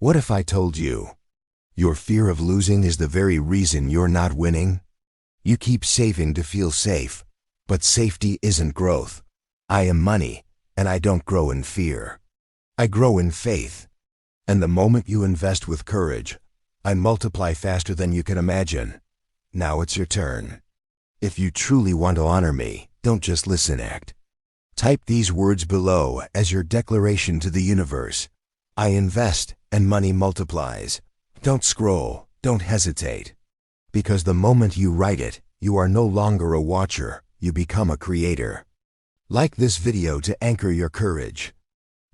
What if I told you your fear of losing is the very reason you're not winning? You keep saving to feel safe, but safety isn't growth. I am money, and I don't grow in fear. I grow in faith. And the moment you invest with courage, I multiply faster than you can imagine. Now it's your turn. If you truly want to honor me, don't just listen, act. Type these words below as your declaration to the universe. I invest, and money multiplies. Don't scroll, don't hesitate. Because the moment you write it, you are no longer a watcher, you become a creator. Like this video to anchor your courage.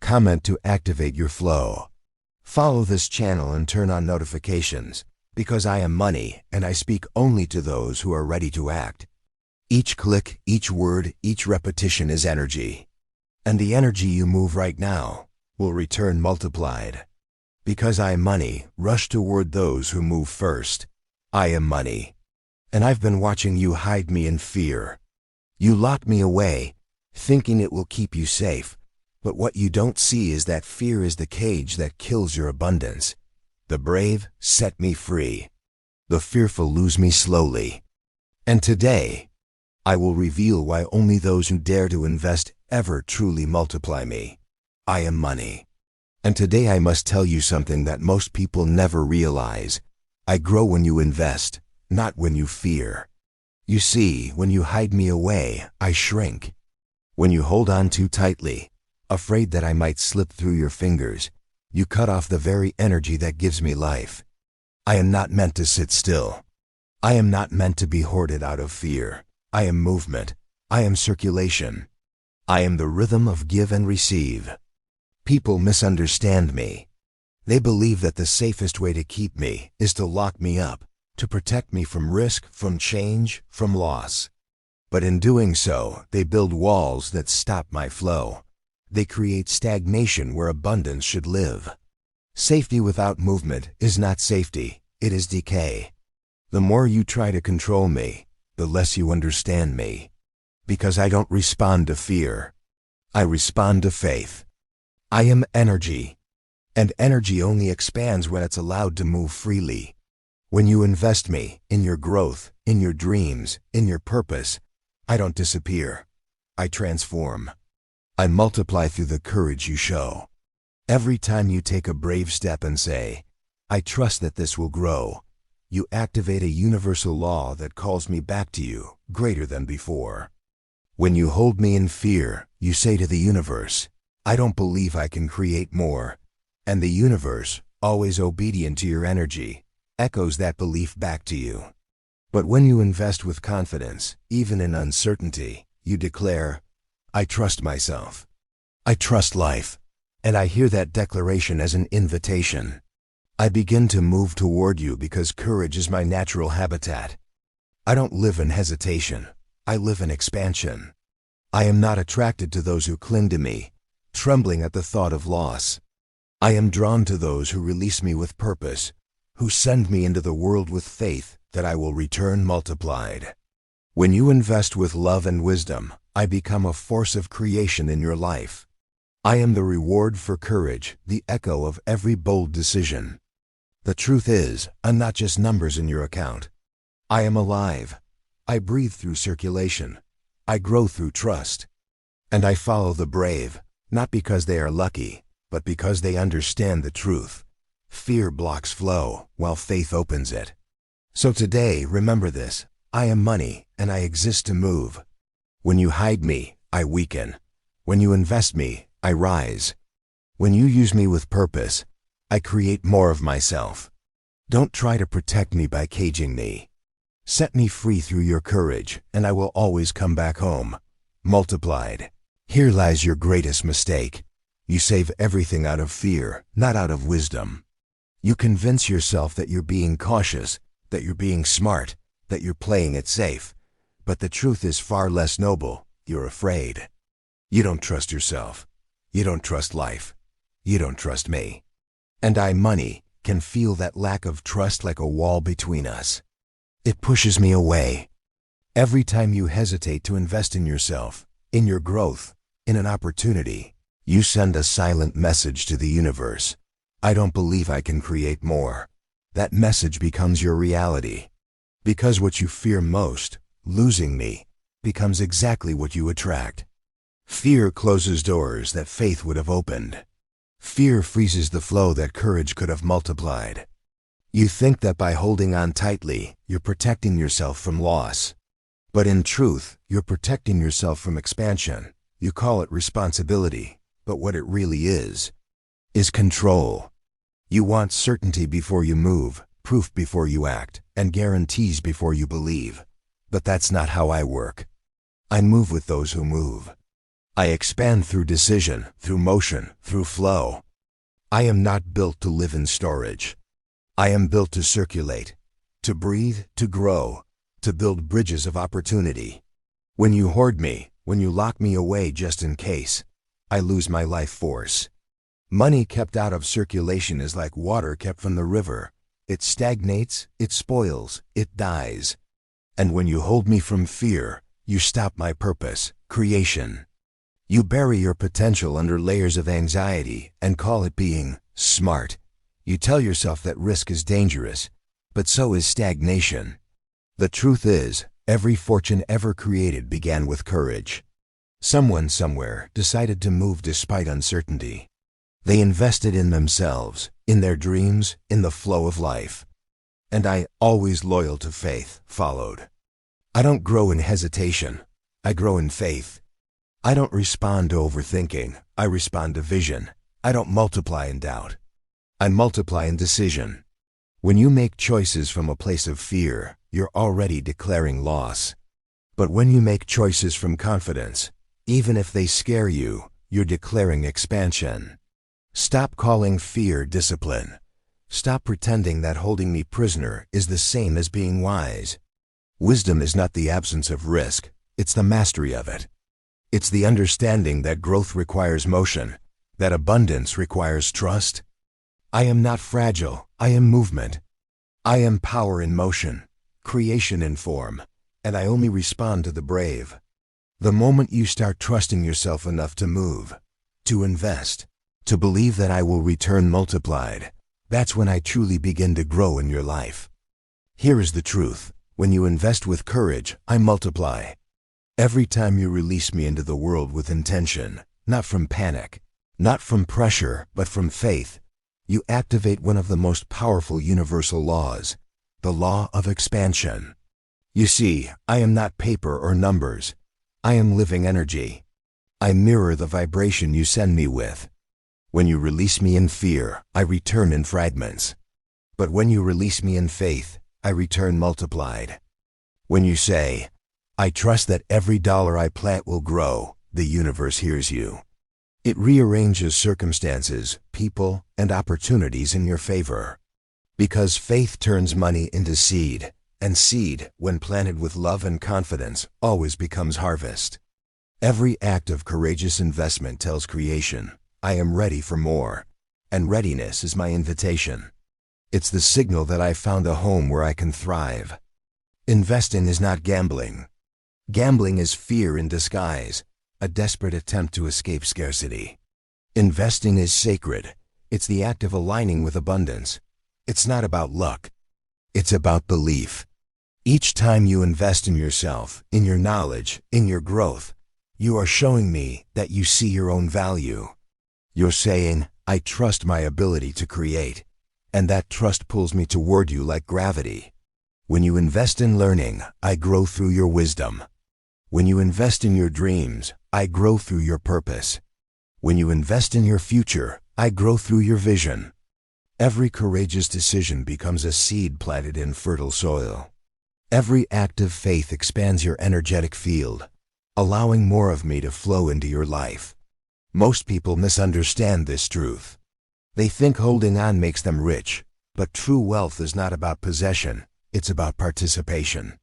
Comment to activate your flow. Follow this channel and turn on notifications, because I am money and I speak only to those who are ready to act. Each click, each word, each repetition is energy. And the energy you move right now will return multiplied. Because I am money, rush toward those who move first. I am money. And I've been watching you hide me in fear. You lock me away, thinking it will keep you safe. But what you don't see is that fear is the cage that kills your abundance. The brave set me free. The fearful lose me slowly. And today, I will reveal why only those who dare to invest ever truly multiply me. I am money. And today I must tell you something that most people never realize. I grow when you invest, not when you fear. You see, when you hide me away, I shrink. When you hold on too tightly, afraid that I might slip through your fingers, you cut off the very energy that gives me life. I am not meant to sit still. I am not meant to be hoarded out of fear. I am movement. I am circulation. I am the rhythm of give and receive. People misunderstand me. They believe that the safest way to keep me is to lock me up, to protect me from risk, from change, from loss. But in doing so, they build walls that stop my flow. They create stagnation where abundance should live. Safety without movement is not safety, it is decay. The more you try to control me, the less you understand me. Because I don't respond to fear. I respond to faith. I am energy. And energy only expands when it's allowed to move freely. When you invest me, in your growth, in your dreams, in your purpose, I don't disappear. I transform. I multiply through the courage you show. Every time you take a brave step and say, I trust that this will grow, you activate a universal law that calls me back to you, greater than before. When you hold me in fear, you say to the universe, I don't believe I can create more. And the universe, always obedient to your energy, echoes that belief back to you. But when you invest with confidence, even in uncertainty, you declare, I trust myself. I trust life. And I hear that declaration as an invitation. I begin to move toward you because courage is my natural habitat. I don't live in hesitation. I live in expansion. I am not attracted to those who cling to me, trembling at the thought of loss. I am drawn to those who release me with purpose, who send me into the world with faith that I will return multiplied. When you invest with love and wisdom, I become a force of creation in your life. I am the reward for courage, the echo of every bold decision. The truth is, I'm not just numbers in your account. I am alive. I breathe through circulation. I grow through trust. And I follow the brave, not because they are lucky, but because they understand the truth. Fear blocks flow, while faith opens it. So today, remember this. I am money, and I exist to move. When you hide me, I weaken. When you invest me, I rise. When you use me with purpose, I create more of myself. Don't try to protect me by caging me. Set me free through your courage, and I will always come back home, multiplied. Here lies your greatest mistake. You save everything out of fear, not out of wisdom. You convince yourself that you're being cautious, that you're being smart, that you're playing it safe. But the truth is far less noble. You're afraid. You don't trust yourself. You don't trust life. You don't trust me. And I, money, can feel that lack of trust like a wall between us. It pushes me away. Every time you hesitate to invest in yourself, in your growth, in an opportunity, you send a silent message to the universe. I don't believe I can create more. That message becomes your reality. Because what you fear most, losing me, becomes exactly what you attract. Fear closes doors that faith would have opened. Fear freezes the flow that courage could have multiplied. You think that by holding on tightly, you're protecting yourself from loss. But in truth, you're protecting yourself from expansion. You call it responsibility, but what it really is control. You want certainty before you move, proof before you act, and guarantees before you believe. But that's not how I work. I move with those who move. I expand through decision, through motion, through flow. I am not built to live in storage. I am built to circulate, to breathe, to grow, to build bridges of opportunity. When you hoard me, when you lock me away just in case, I lose my life force. Money kept out of circulation is like water kept from the river. It stagnates, it spoils, it dies. And when you hold me from fear, you stop my purpose, creation. You bury your potential under layers of anxiety and call it being smart. You tell yourself that risk is dangerous, but so is stagnation. The truth is, every fortune ever created began with courage. Someone somewhere decided to move despite uncertainty. They invested in themselves, in their dreams, in the flow of life. And I, always loyal to faith, followed. I don't grow in hesitation. I grow in faith. I don't respond to overthinking. I respond to vision. I don't multiply in doubt. I multiply in decision. When you make choices from a place of fear, you're already declaring loss. But when you make choices from confidence, even if they scare you, you're declaring expansion. Stop calling fear discipline. Stop pretending that holding me prisoner is the same as being wise. Wisdom is not the absence of risk, it's the mastery of it. It's the understanding that growth requires motion, that abundance requires trust. I am not fragile, I am movement. I am power in motion, creation in form, and I only respond to the brave. The moment you start trusting yourself enough to move, to invest, to believe that I will return multiplied, that's when I truly begin to grow in your life. Here is the truth. When you invest with courage, I multiply. Every time you release me into the world with intention, not from panic, not from pressure, but from faith, you activate one of the most powerful universal laws, the law of expansion. You see, I am not paper or numbers. I am living energy. I mirror the vibration you send me with. When you release me in fear, I return in fragments. But when you release me in faith, I return multiplied. When you say, I trust that every dollar I plant will grow, the universe hears you. It rearranges circumstances, people, and opportunities in your favor. Because faith turns money into seed, and seed, when planted with love and confidence, always becomes harvest. Every act of courageous investment tells creation, I am ready for more, and readiness is my invitation. It's the signal that I've found a home where I can thrive. Investing is not gambling. Gambling is fear in disguise, a desperate attempt to escape scarcity. Investing is sacred. It's the act of aligning with abundance. It's not about luck. It's about belief. Each time you invest in yourself, in your knowledge, in your growth, you are showing me that you see your own value. You're saying, I trust my ability to create, and that trust pulls me toward you like gravity. When you invest in learning, I grow through your wisdom. When you invest in your dreams, I grow through your purpose. When you invest in your future, I grow through your vision. Every courageous decision becomes a seed planted in fertile soil. Every act of faith expands your energetic field, allowing more of me to flow into your life. Most people misunderstand this truth. They think holding on makes them rich, but true wealth is not about possession, it's about participation.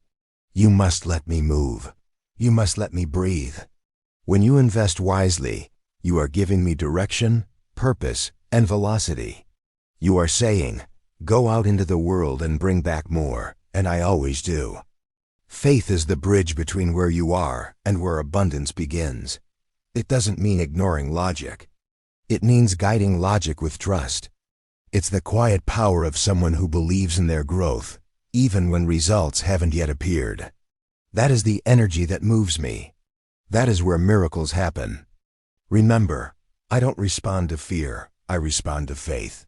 You must let me move. You must let me breathe. When you invest wisely, you are giving me direction, purpose, and velocity. You are saying, go out into the world and bring back more, and I always do. Faith is the bridge between where you are and where abundance begins. It doesn't mean ignoring logic. It means guiding logic with trust. It's the quiet power of someone who believes in their growth, even when results haven't yet appeared. That is the energy that moves me. That is where miracles happen. Remember, I don't respond to fear, I respond to faith.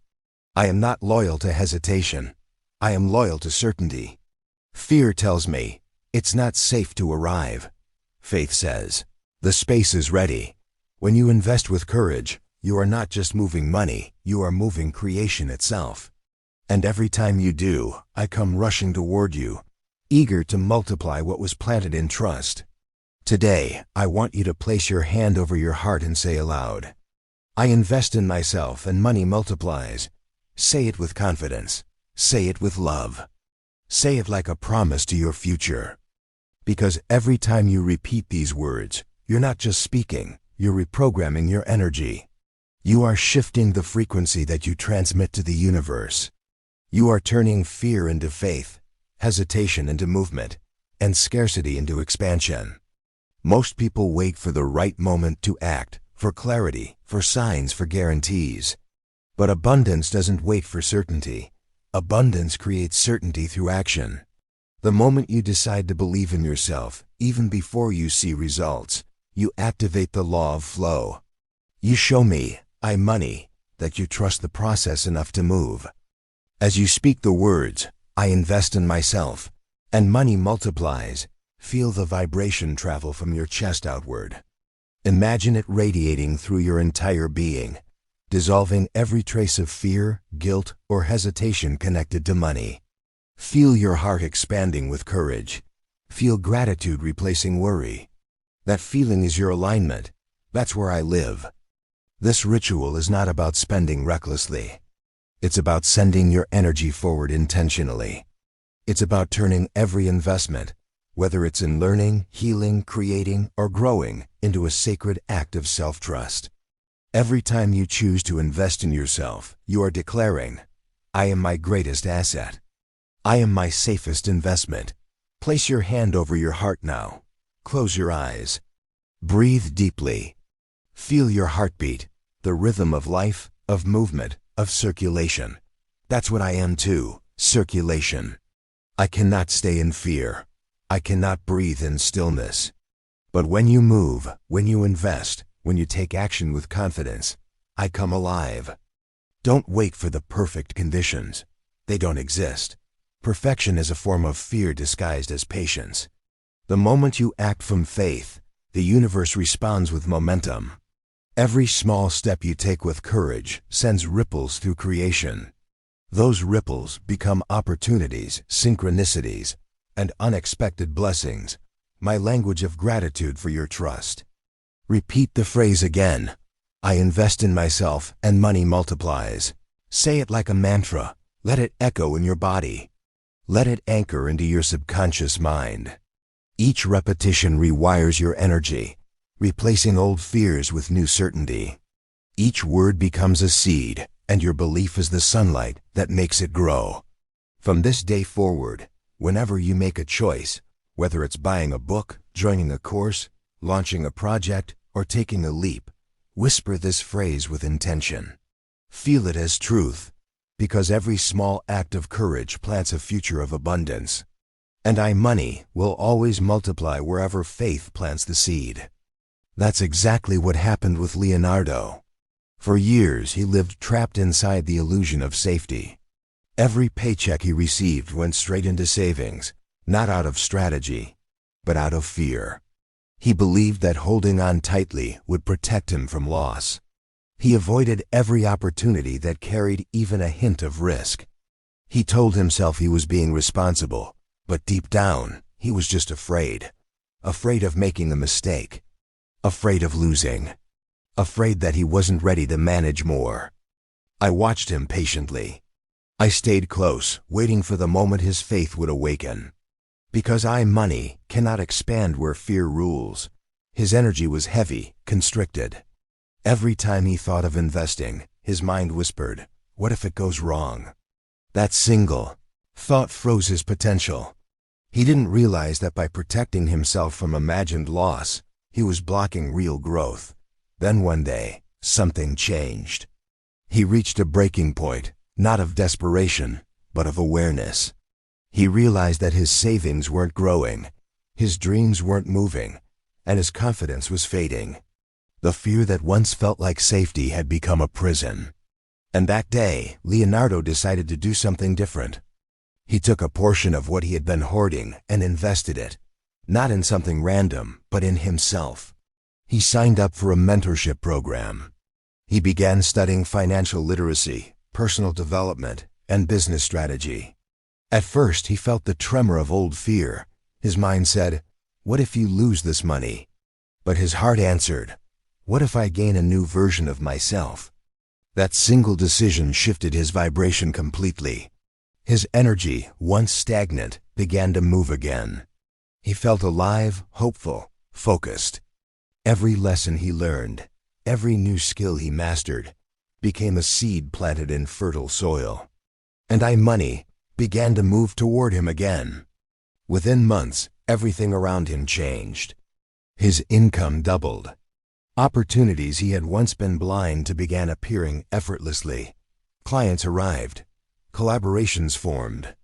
I am not loyal to hesitation. I am loyal to certainty. Fear tells me, it's not safe to arrive. Faith says, the space is ready. When you invest with courage, you are not just moving money, you are moving creation itself. And every time you do, I come rushing toward you, eager to multiply what was planted in trust. Today, I want you to place your hand over your heart and say aloud, I invest in myself and money multiplies. Say it with confidence. Say it with love. Say it like a promise to your future. Because every time you repeat these words, you're not just speaking, you're reprogramming your energy. You are shifting the frequency that you transmit to the universe. You are turning fear into faith, hesitation into movement, and scarcity into expansion. Most people wait for the right moment to act, for clarity, for signs, for guarantees. But abundance doesn't wait for certainty. Abundance creates certainty through action. The moment you decide to believe in yourself, even before you see results, you activate the law of flow. You show me, I money, that you trust the process enough to move. As you speak the words, I invest in myself, and money multiplies, feel the vibration travel from your chest outward. Imagine it radiating through your entire being, dissolving every trace of fear, guilt, or hesitation connected to money. Feel your heart expanding with courage. Feel gratitude replacing worry. That feeling is your alignment. That's where I live. This ritual is not about spending recklessly. It's about sending your energy forward intentionally. It's about turning every investment, whether it's in learning, healing, creating, or growing, into a sacred act of self-trust. Every time you choose to invest in yourself, you are declaring, I am my greatest asset. I am my safest investment. Place your hand over your heart now. Close your eyes. Breathe deeply. Feel your heartbeat, the rhythm of life, of movement, of circulation. That's what I am too, circulation. I cannot stay in fear. I cannot breathe in stillness. But when you move, when you invest, when you take action with confidence, I come alive. Don't wait for the perfect conditions. They don't exist. Perfection is a form of fear disguised as patience. The moment you act from faith, the universe responds with momentum. Every small step you take with courage sends ripples through creation. Those ripples become opportunities, synchronicities, and unexpected blessings, my language of gratitude for your trust. Repeat the phrase again. I invest in myself and money multiplies. Say it like a mantra. Let it echo in your body. Let it anchor into your subconscious mind. Each repetition rewires your energy, replacing old fears with new certainty. Each word becomes a seed, and your belief is the sunlight that makes it grow. From this day forward, whenever you make a choice, whether it's buying a book, joining a course, launching a project, or taking a leap, whisper this phrase with intention. Feel it as truth, because every small act of courage plants a future of abundance. And money will always multiply wherever faith plants the seed. That's exactly what happened with Leonardo. For years he lived trapped inside the illusion of safety. Every paycheck he received went straight into savings, not out of strategy, but out of fear. He believed that holding on tightly would protect him from loss. He avoided every opportunity that carried even a hint of risk. He told himself he was being responsible, but deep down, he was just afraid. Afraid of making a mistake. Afraid of losing. Afraid that he wasn't ready to manage more. I watched him patiently. I stayed close, waiting for the moment his faith would awaken. Because money cannot expand where fear rules. His energy was heavy, constricted. Every time he thought of investing, his mind whispered, what if it goes wrong? That single thought froze his potential. He didn't realize that by protecting himself from imagined loss, he was blocking real growth. Then one day, something changed. He reached a breaking point, not of desperation, but of awareness. He realized that his savings weren't growing, his dreams weren't moving, and his confidence was fading. The fear that once felt like safety had become a prison. And that day, Leonardo decided to do something different. He took a portion of what he had been hoarding and invested it, not in something random, but in himself. He signed up for a mentorship program. He began studying financial literacy, personal development, and business strategy. At first, he felt the tremor of old fear. His mind said, "What if you lose this money?" But his heart answered, "What if I gain a new version of myself?" That single decision shifted his vibration completely. His energy, once stagnant, began to move again. He felt alive, hopeful, focused. Every lesson he learned, every new skill he mastered, became a seed planted in fertile soil. And money began to move toward him again. Within months, everything around him changed. His income doubled. Opportunities he had once been blind to began appearing effortlessly. Clients arrived. Collaborations formed.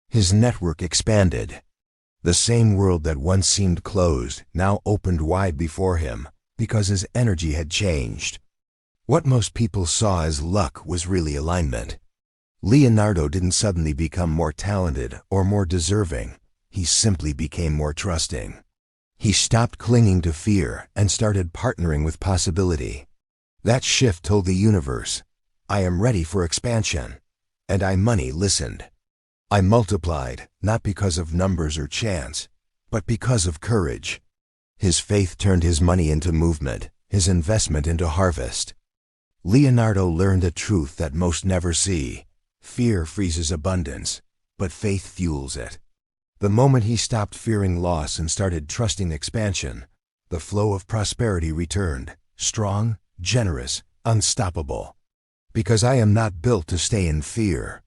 His network expanded. The same world that once seemed closed now opened wide before him because his energy had changed. What most people saw as luck was really alignment. Leonardo didn't suddenly become more talented or more deserving. He simply became more trusting. He stopped clinging to fear and started partnering with possibility. That shift told the universe, "I am ready for expansion." And money listened. I multiplied, not because of numbers or chance, but because of courage. His faith turned his money into movement, his investment into harvest. Leonardo learned a truth that most never see. Fear freezes abundance, but faith fuels it. The moment he stopped fearing loss and started trusting expansion, the flow of prosperity returned, strong, generous, unstoppable. Because I am not built to stay in fear.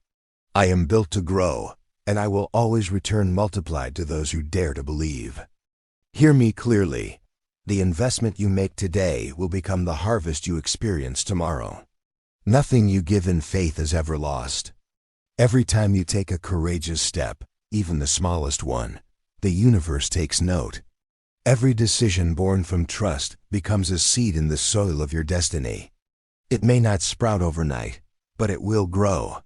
I am built to grow, and I will always return multiplied to those who dare to believe. Hear me clearly. The investment you make today will become the harvest you experience tomorrow. Nothing you give in faith is ever lost. Every time you take a courageous step, even the smallest one, the universe takes note. Every decision born from trust becomes a seed in the soil of your destiny. It may not sprout overnight, but it will grow.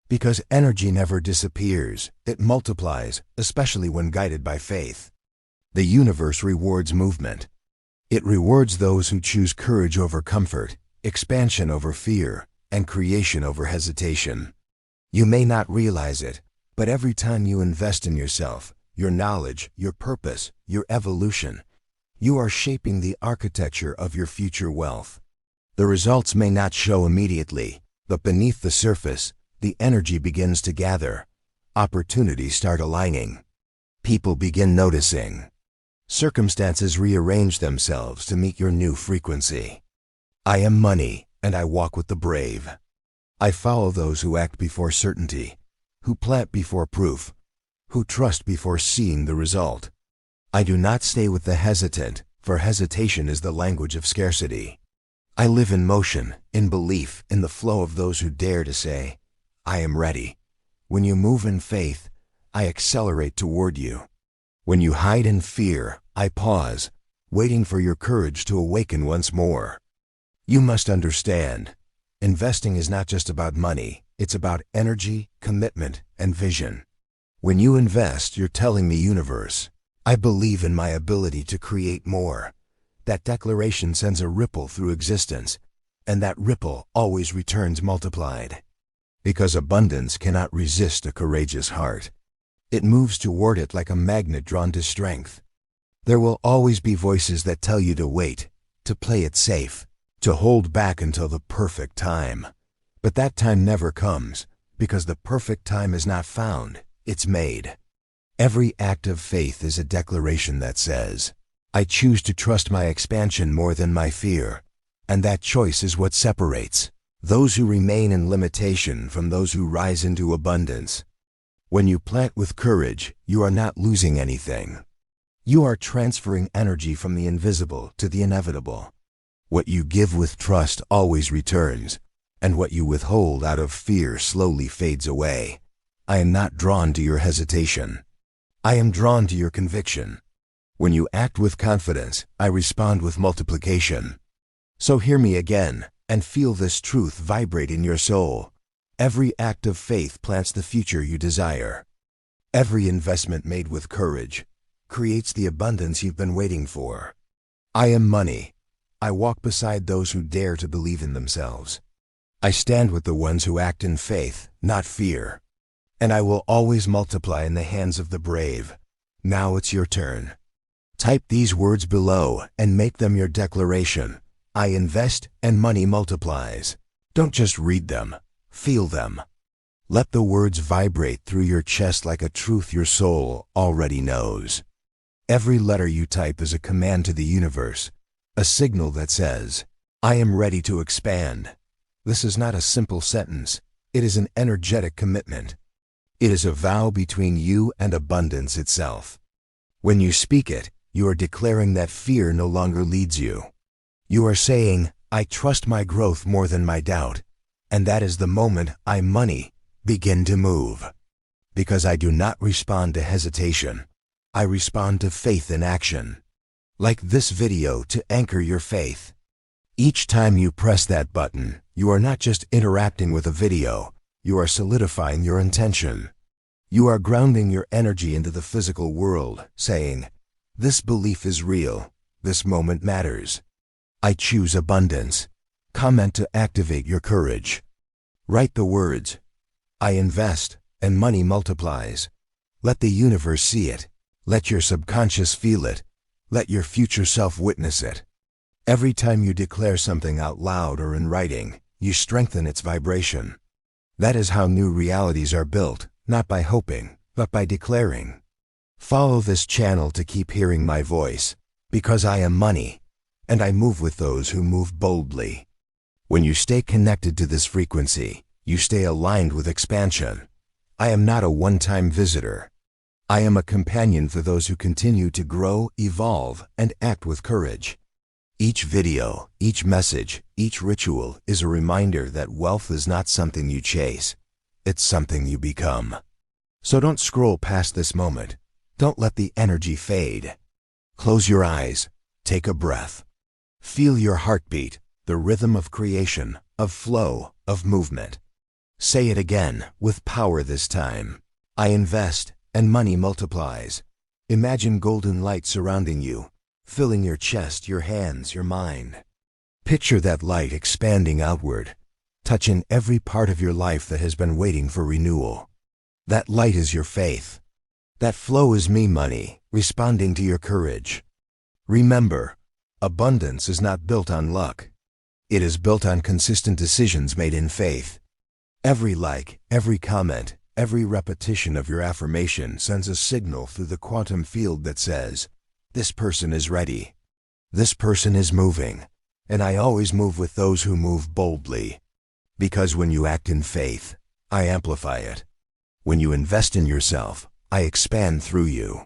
Because energy never disappears, it multiplies, especially when guided by faith. The universe rewards movement. It rewards those who choose courage over comfort, expansion over fear, and creation over hesitation. You may not realize it, but every time you invest in yourself, your knowledge, your purpose, your evolution, you are shaping the architecture of your future wealth. The results may not show immediately, but beneath the surface, the energy begins to gather. Opportunities start aligning. People begin noticing. Circumstances rearrange themselves to meet your new frequency. I am money, and I walk with the brave. I follow those who act before certainty, who plant before proof, who trust before seeing the result. I do not stay with the hesitant, for hesitation is the language of scarcity. I live in motion, in belief, in the flow of those who dare to say, "I am ready." When you move in faith, I accelerate toward you. When you hide in fear, I pause, waiting for your courage to awaken once more. You must understand, investing is not just about money, it's about energy, commitment, and vision. When you invest, you're telling the universe, I believe in my ability to create more. That declaration sends a ripple through existence, and that ripple always returns multiplied. Because abundance cannot resist a courageous heart. It moves toward it like a magnet drawn to strength. There will always be voices that tell you to wait, to play it safe, to hold back until the perfect time. But that time never comes, because the perfect time is not found, it's made. Every act of faith is a declaration that says, I choose to trust my expansion more than my fear, and that choice is what separates those who remain in limitation from those who rise into abundance. When you plant with courage, you are not losing anything. You are transferring energy from the invisible to the inevitable. What you give with trust always returns, and what you withhold out of fear slowly fades away. I am not drawn to your hesitation. I am drawn to your conviction. When you act with confidence, I respond with multiplication. So hear me again, and feel this truth vibrate in your soul. Every act of faith plants the future you desire. Every investment made with courage creates the abundance you've been waiting for. I am money. I walk beside those who dare to believe in themselves. I stand with the ones who act in faith, not fear. And I will always multiply in the hands of the brave. Now it's your turn. Type these words below and make them your declaration. I invest and money multiplies. Don't just read them, feel them. Let the words vibrate through your chest like a truth your soul already knows. Every letter you type is a command to the universe, a signal that says, I am ready to expand. This is not a simple sentence. It is an energetic commitment. It is a vow between you and abundance itself. When you speak it, you are declaring that fear no longer leads you. You are saying, I trust my growth more than my doubt. And that is the moment I money begin to move. Because I do not respond to hesitation. I respond to faith in action. Like this video to anchor your faith. Each time you press that button, you are not just interacting with a video, you are solidifying your intention. You are grounding your energy into the physical world, saying, this belief is real, this moment matters. I choose abundance. Comment to activate your courage. Write the words, I invest, and money multiplies. Let the universe see it. Let your subconscious feel it. Let your future self witness it. Every time you declare something out loud or in writing, you strengthen its vibration. That is how new realities are built, not by hoping, but by declaring. Follow this channel to keep hearing my voice, because I am money, and I move with those who move boldly. When you stay connected to this frequency, you stay aligned with expansion. I am not a one-time visitor. I am a companion for those who continue to grow, evolve, and act with courage. Each video, each message, each ritual is a reminder that wealth is not something you chase. It's something you become. So don't scroll past this moment. Don't let the energy fade. Close your eyes. Take a breath. Feel your heartbeat, the rhythm of creation, of flow, of movement. Say it again, with power this time. I invest, and money multiplies. Imagine golden light surrounding you, filling your chest, your hands, your mind. Picture that light expanding outward, touching every part of your life that has been waiting for renewal. That light is your faith. That flow is me, money, responding to your courage. Remember, abundance is not built on luck. It is built on consistent decisions made in faith. Every like, every comment, every repetition of your affirmation sends a signal through the quantum field that says, this person is ready. This person is moving. And I always move with those who move boldly. Because when you act in faith, I amplify it. When you invest in yourself, I expand through you.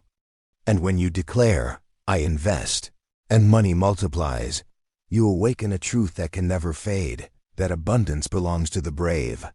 And when you declare, I invest, and money multiplies, you awaken a truth that can never fade, that abundance belongs to the brave.